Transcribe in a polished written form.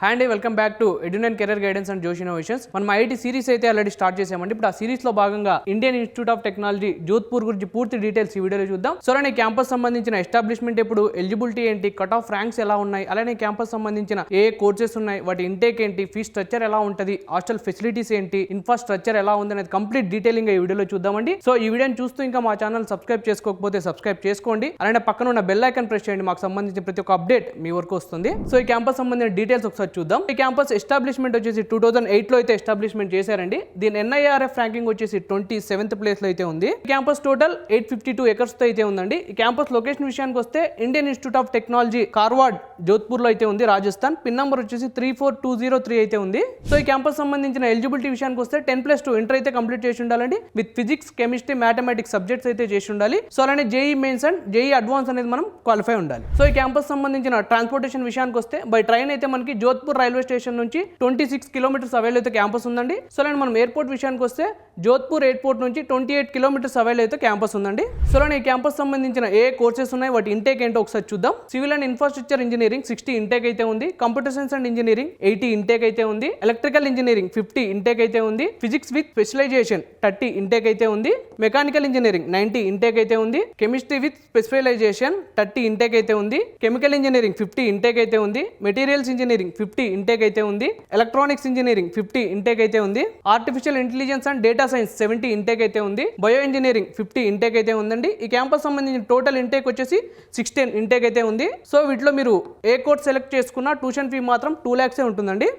Hi అండి, welcome back to Edunine career guidance and Josh innovations. మనం IIT series అయితే already start చేసామండి. ఇప్పుడు ఆ సిరీస్ లో భాగంగా Indian institute of technology Jodhpur గురించి పూర్తి డీటెయిల్స్ ఈ వీడియోలో చూద్దాం. సో అలానే క్యాంపస్ సంబంధించిన ఎస్టాబ్లిష్మెంట్ ఎప్పుడు, ఎలిజిబిలిటీ ఏంటి, కట్ ఆఫ్ ర్యాంక్స్ ఎలా ఉన్నాయి, అలానే క్యాంపస్ సంబంధించిన ఏ కోర్సెస్ ఉన్నాయి, వాటి ఇంటేక్ ఏంటి, ఫీ స్ట్రక్చర్ ఎలా ఉంటుంది, హాస్టల్ ఫెసిలిటీస్ ఏంటి, ఇన్ఫ్రాస్ట్రక్చర్ ఎలా ఉంది అనేది కంప్లీట్ డీటెయిలింగ్ ఈ వీడియోలో చూద్దామండి. సో ఈ వీడియోని చూస్తూ ఇంకా మా ఛానల్ సబ్స్క్రైబ్ చేసుకోకపోతే సబ్స్క్రైబ్ చేసుకోండి. అలానే పక్కన ఉన్న బెల్ ఐకాన్ ప్రెస్ చేయండి. మాకు సంబంధించిన ప్రతి ఒక్క అప్డేట్ మీ వరకు వస్తుంది. సో ఈ క్యాంపస్ సంబంధించిన డీటెయిల్స్ ఒకసారి చూద్దాం. ఈ క్యాంపస్ ఎస్టాబ్లిష్మెంట్ వచ్చేసి 2008 లో అయితే ఎస్టాబ్లిష్మెంట్ చేశారండి. దీని NIRF ర్యాంకింగ్ వచ్చేసి 27th ప్లేస్ లో అయితే ఉంది. క్యాంపస్ టోటల్ 852 ఎకర్స్ తో అయితే ఉందండి. ఈ క్యాంపస్ లొకేషన్ విషయానికి వస్తే Indian institute of technology Karwar Jodhpur లో అయితే ఉంది, రాజస్థాన్. పిన్ నంబర్ వచ్చేసి 34203 అయితే ఉంది. సో ఈ క్యాంపస్ సంబంధించిన ఎలిజిబిలిటీ విషయానికి వస్తే 10+2 ఇంటర్ అయితే కంప్లీట్ చేసి ఉండాలండి. With physics, chemistry, mathematics subjects అయితే చేసి ఉండాలి. సో అలానే JEE mains and JEE advance అనేది మనం క్వాలిఫై ఉండాలి. సో ఈ క్యాంపస్ సంబంధించిన ట్రాన్స్పోర్టేషన్ విషయానికి వస్తే బై ట్రైన్ అయితే మనకి జోధ్పూర్ రైల్వే స్టేషన్ నుంచి 26 కిలోమీటర్స్ అవైల్ అయితే క్యాంపస్ ఉందండి. సో అలానే మనం ఎయిర్పోర్ట్ విషయానికి వస్తే జోధ్పూర్ ఎయిర్పోర్ట్ నుంచి 28 కిలోమీటర్స్ అవైల్ అయితే క్యాంపస్ ఉందండి. సో అలానే ఈ క్యాంపస్ సంబంధించిన ఏ కోర్సెస్ ఉన్నాయి, వాటి ఇంటేక్ ఏంటో ఒకసారి చూద్దాం. Civil and infrastructure engineering 60 intake అయితే ఉంది. Computer science and engineering 80 intake అయితే ఉంది. ఎలక్ట్రికల్ ఇంజనీరింగ్ 50 ఇంటేక్ అయితే ఉంది. ఫిజిక్స్ విత్ స్పెషలైజేషన్ 30 ఇంటేక్ అయితే ఉంది. మెకానికల్ ఇంజనీరింగ్ 90 ఇంటేక్ అయితే ఉంది. కెమిస్ట్రీ విత్ స్పెషలైజేషన్ 30 ఇంటేక్ అయితే ఉంది. కెమికల్ ఇంజనీరింగ్ 50 ఇంటేక్ అయితే ఉంది. మెటీరియల్స్ ఇంజనీరింగ్ 50 ఇంటేక్ అయితే ఉంది. ఎలక్ట్రానిక్స్ ఇంజనీరింగ్ 50 ఇంటేక్ అయితే ఉంది. Artificial intelligence and data science 70 intake అయితే ఉంది. బయో ఇంజనీరింగ్ 50 ఇంటేక్ అయితే ఉందండి. ఈ క్యాంపస్ సంబంధించిన టోటల్ ఇంటేక్ వచ్చేసి 16 ఇంటేక్ అయితే ఉంది. సో వీటిలో మీరు ఏ కోర్స్ సెలెక్ట్ చేసుకున్నా ట్యూషన్ ఫీ మాత్రం 2 lakhs ఉంటుందండి.